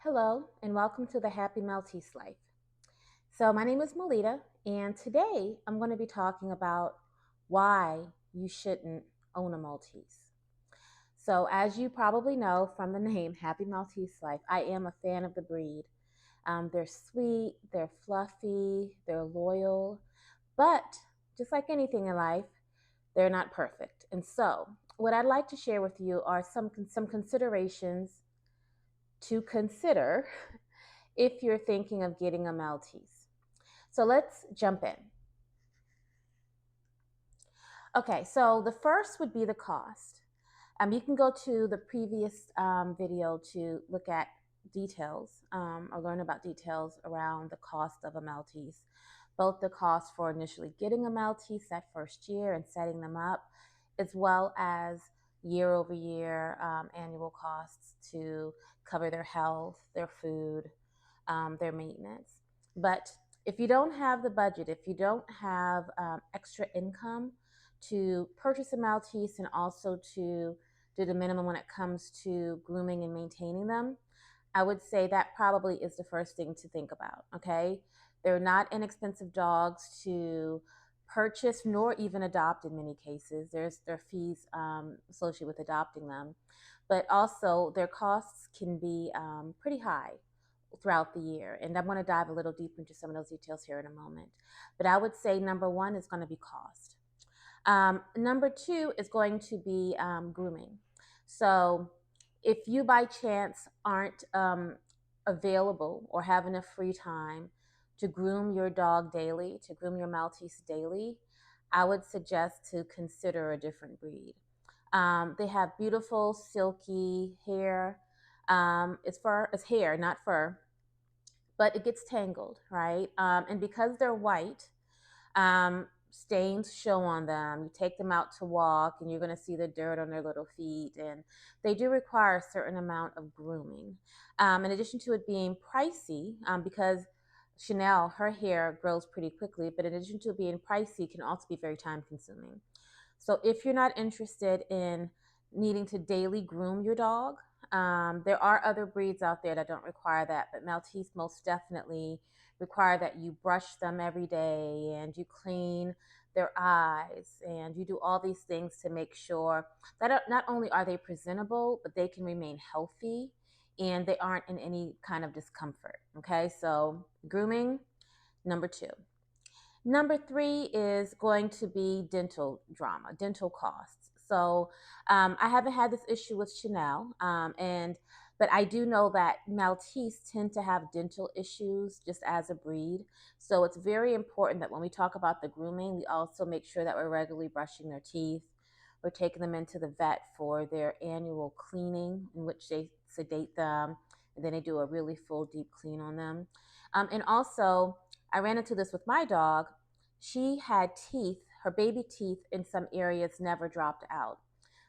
Hello, and welcome to the Happy Maltese Life. So, my name is Melita, and today I'm going to be talking about why you shouldn't own a Maltese. So, as you probably know from the name Happy Maltese Life, I am a fan of the breed. They're sweet, they're fluffy, they're loyal, but just like anything in life, they're not perfect. And so, what I'd like to share with you are some considerations to consider if you're thinking of getting a Maltese. So let's jump in. Okay, so the first would be the cost. You can go to the previous video to look at details or learn about details around the cost of a Maltese, both the cost for initially getting a Maltese that first year and setting them up, as well as year over year annual costs to cover their health, their food, their maintenance. But if you don't have the budget, if you don't have extra income to purchase a Maltese and also to do the minimum when it comes to grooming and maintaining them, I would say that probably is the first thing to think about. Okay. They're not inexpensive dogs to purchase nor even adopt in many cases. There are fees associated with adopting them, but also their costs can be pretty high throughout the year. And I'm going to dive a little deeper into some of those details here in a moment. But I would say number one is going to be cost. Number two is going to be grooming. So if you by chance aren't available or have enough free time to groom your dog daily, to groom your Maltese daily, I would suggest to consider a different breed. They have beautiful silky hair. It's hair, not fur, but it gets tangled, right? And because they're white, stains show on them. You take them out to walk, and you're going to see the dirt on their little feet, and they do require a certain amount of grooming. In addition to it being pricey, because Chanel, her hair grows pretty quickly, but in addition to it being pricey, it can also be very time consuming. So if you're not interested in needing to daily groom your dog, there are other breeds out there that don't require that, but Maltese most definitely require that you brush them every day and you clean their eyes and you do all these things to make sure that not only are they presentable, but they can remain healthy and they aren't in any kind of discomfort. Okay, so grooming, number two. Number three is going to be dental drama, dental costs. So I haven't had this issue with Chanel, but I do know that Maltese tend to have dental issues just as a breed. So it's very important that when we talk about the grooming, we also make sure that we're regularly brushing their teeth. We're taking them into the vet for their annual cleaning, in which they sedate them, and then they do a really full deep clean on them. And also, I ran into this with my dog. She had teeth, her baby teeth in some areas never dropped out.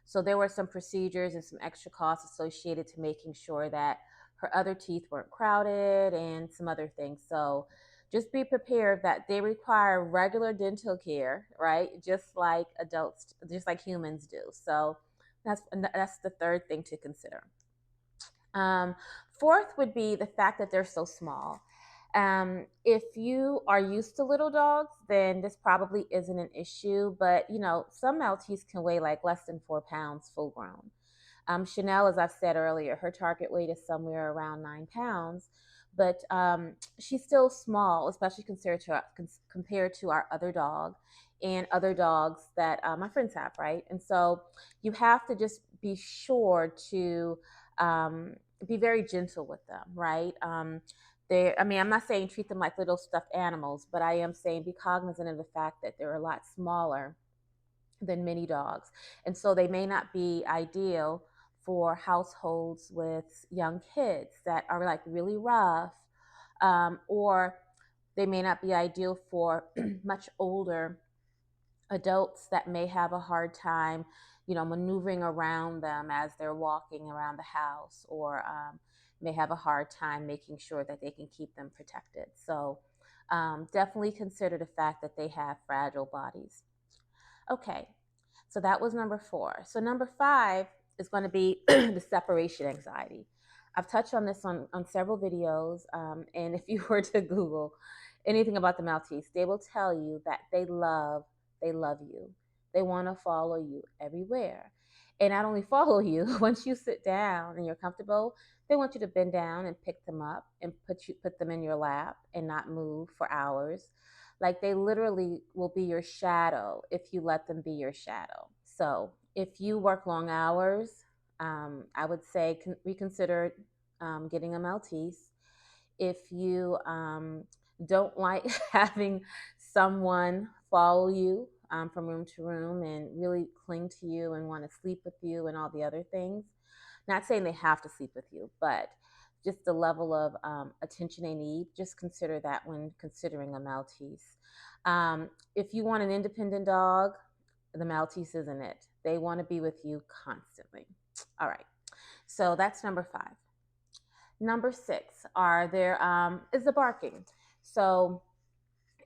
So there were some procedures and some extra costs associated to making sure that her other teeth weren't crowded and some other things. So just be prepared that they require regular dental care, right? Just like adults, just like humans do. So that's the third thing to consider. Um, Fourth would be the fact that they're so small. If you are used to little dogs, then this probably isn't an issue. But you know, some Maltese can weigh like less than 4 pounds full grown. Chanel, as I've said earlier, her target weight is somewhere around 9 pounds, but she's still small, especially compared to our other dog and other dogs that my friends have, right? And so you have to just be sure to be very gentle with them, right? I mean, I'm not saying treat them like little stuffed animals, but I am saying be cognizant of the fact that they're a lot smaller than many dogs. And so they may not be ideal for households with young kids that are like really rough, or they may not be ideal for much older adults that may have a hard time, you know, maneuvering around them as they're walking around the house, or may have a hard time making sure that they can keep them protected. So definitely consider the fact that they have fragile bodies. Okay, so that was number four. So number five is going to be the separation anxiety. I've touched on this on several videos, and if you were to Google anything about the Maltese, they will tell you that they love you. They want to follow you everywhere, and not only follow you. Once you sit down and you're comfortable, they want you to bend down and pick them up and put them in your lap and not move for hours. Like they literally will be your shadow if you let them be your shadow. So if you work long hours, I would say reconsider getting a Maltese. If you don't like having someone follow you from room to room and really cling to you and want to sleep with you and all the other things, not saying they have to sleep with you, but just the level of attention they need, just consider that when considering a Maltese. If you want an independent dog, the Maltese isn't it. They want to be with you constantly. All right. So that's number 5. Number 6 is the barking. So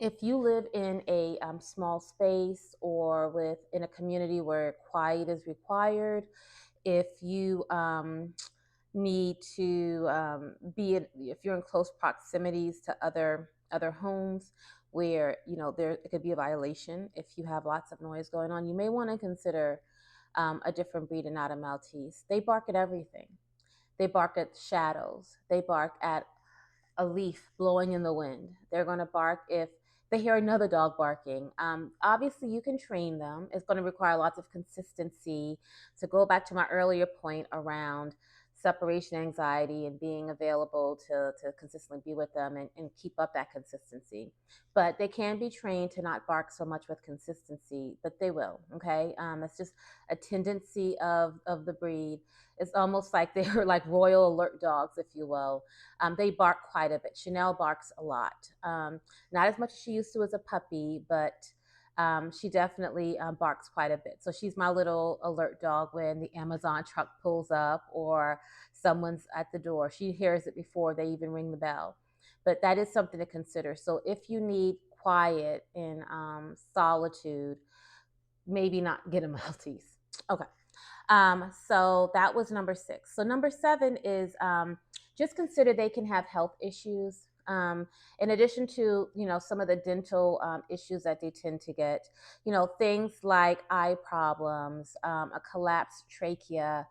if you live in a small space or in a community where quiet is required, if you need to if you're in close proximities to other homes where there it could be a violation if you have lots of noise going on, you may want to consider a different breed and not a Maltese. They bark at everything. They bark at shadows. They bark at a leaf blowing in the wind. They're going to bark if they hear another dog barking. Obviously, you can train them. It's going to require lots of consistency. To go back to my earlier point around separation anxiety and being available to consistently be with them and keep up that consistency. But they can be trained to not bark so much with consistency, but they will, okay? It's just a tendency of the breed. It's almost like they're like royal alert dogs, if you will. They bark quite a bit. Chanel barks a lot. Not as much as she used to as a puppy, but she definitely barks quite a bit. So she's my little alert dog when the Amazon truck pulls up or someone's at the door. She hears it before they even ring the bell. But that is something to consider. So if you need quiet and solitude, maybe not get a Maltese. Okay. So that was number 6. So number 7 is just consider they can have health issues. In addition to some of the dental issues that they tend to get, things like eye problems, a collapsed trachea.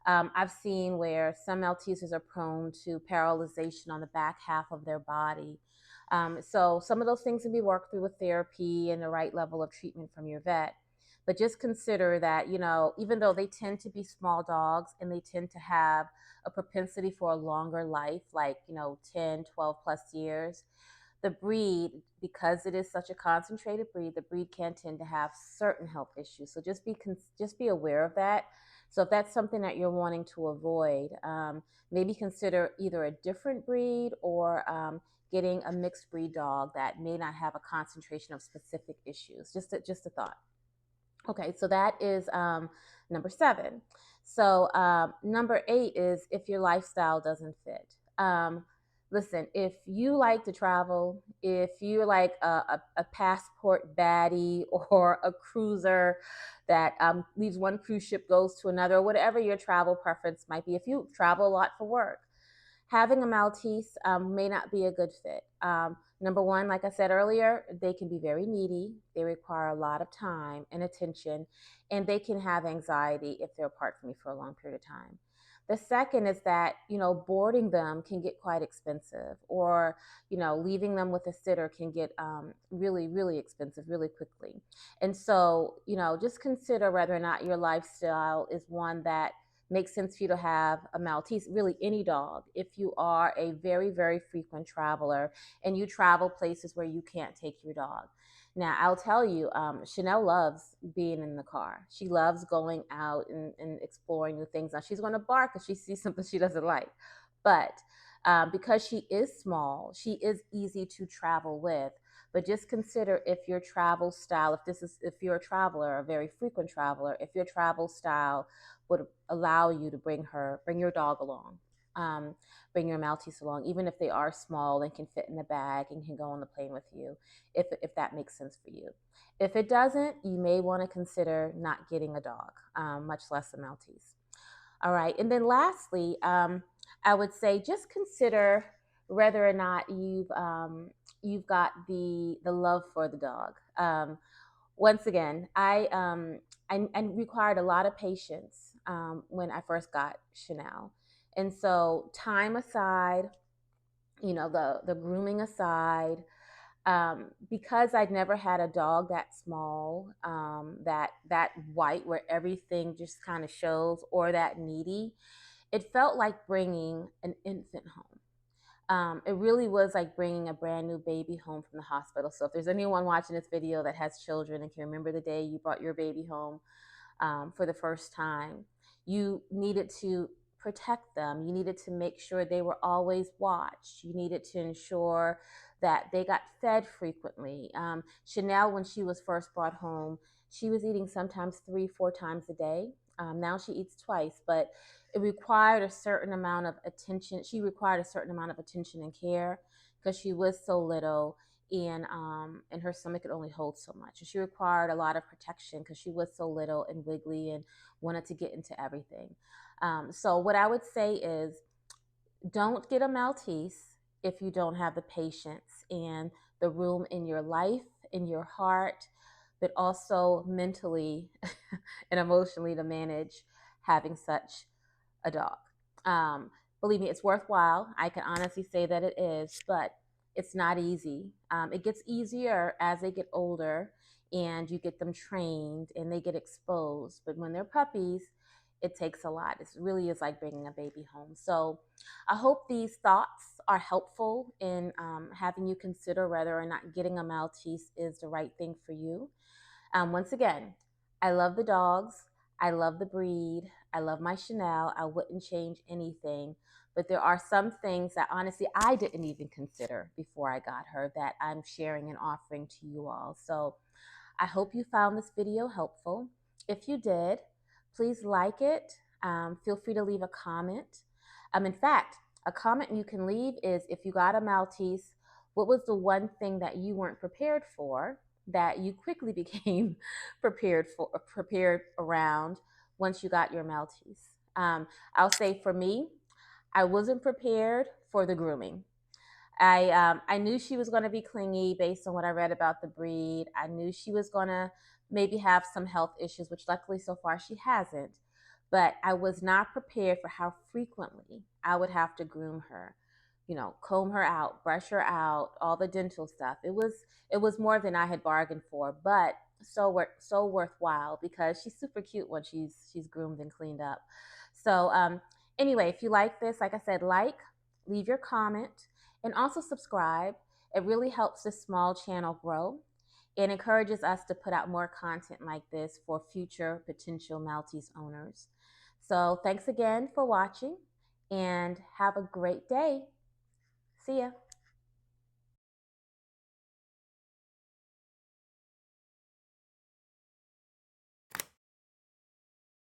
I've seen where some Maltesers are prone to paralyzation on the back half of their body. So some of those things can be worked through with therapy and the right level of treatment from your vet. But just consider that, even though they tend to be small dogs and they tend to have a propensity for a longer life, like, 10, 12 plus years, the breed, because it is such a concentrated breed, the breed can tend to have certain health issues. So just be aware of that. So if that's something that you're wanting to avoid, maybe consider either a different breed or getting a mixed breed dog that may not have a concentration of specific issues. Just a thought. Okay, so that is number 7. So number 8 is if your lifestyle doesn't fit. Listen, if you like to travel, if you're like a passport baddie or a cruiser that leaves one cruise ship, goes to another, whatever your travel preference might be, if you travel a lot for work, having a Maltese may not be a good fit. Number one, like I said earlier, they can be very needy. They require a lot of time and attention, and they can have anxiety if they're apart from you for a long period of time. The second is that, boarding them can get quite expensive, or, leaving them with a sitter can get really, really expensive really quickly. And so, just consider whether or not your lifestyle is one that makes sense for you to have a Maltese, really any dog. If you are a very, very frequent traveler and you travel places where you can't take your dog. Now, I'll tell you, Chanel loves being in the car. She loves going out and exploring new things. Now, she's going to bark if she sees something she doesn't like. But because she is small, she is easy to travel with. But just consider if your travel style, if you're a traveler, a very frequent traveler, if your travel style would allow you to bring your dog along, bring your Maltese along, even if they are small and can fit in the bag and can go on the plane with you, if that makes sense for you. If it doesn't, you may want to consider not getting a dog, much less a Maltese. All right, and then lastly, I would say just consider whether or not you've got the love for the dog. Once again, I required a lot of patience when I first got Chanel, and so time aside, the grooming aside, because I'd never had a dog that small, that white where everything just kind of shows, or that needy, it felt like bringing an infant home. It really was like bringing a brand new baby home from the hospital. So if there's anyone watching this video that has children and can remember the day you brought your baby home for the first time, you needed to protect them. You needed to make sure they were always watched. You needed to ensure that they got fed frequently. Chanel, when she was first brought home, she was eating sometimes 3, 4 times a day. Now she eats twice, but it required a certain amount of attention. She required a certain amount of attention and care because she was so little, and her stomach could only hold so much. And she required a lot of protection because she was so little and wiggly and wanted to get into everything. So what I would say is, don't get a Maltese if you don't have the patience and the room in your life, in your heart, but also mentally and emotionally to manage having such a dog. Um, Believe me, it's worthwhile. I can honestly say that it is, but it's not easy. It gets easier as they get older and you get them trained and they get exposed. But when they're puppies, it takes a lot. It really is like bringing a baby home. So I hope these thoughts are helpful in having you consider whether or not getting a Maltese is the right thing for you. Once again, I love the dogs. I love the breed. I love my Chanel. I wouldn't change anything. But there are some things that honestly I didn't even consider before I got her that I'm sharing and offering to you all. So I hope you found this video helpful. If you did, please like it. Feel free to leave a comment. In fact, a comment you can leave is, if you got a Maltese, what was the one thing that you weren't prepared for that you quickly became prepared around once you got your Maltese? I'll say for me, I wasn't prepared for the grooming. I knew she was going to be clingy based on what I read about the breed. I knew she was going to maybe have some health issues, which luckily so far she hasn't. But I was not prepared for how frequently I would have to groom her, comb her out, brush her out, all the dental stuff. It was more than I had bargained for, but so worthwhile because she's super cute when she's groomed and cleaned up. So anyway, if you like this, like I said, leave your comment, and also subscribe. It really helps this small channel grow and encourages us to put out more content like this for future potential Maltese owners. So thanks again for watching and have a great day. See ya.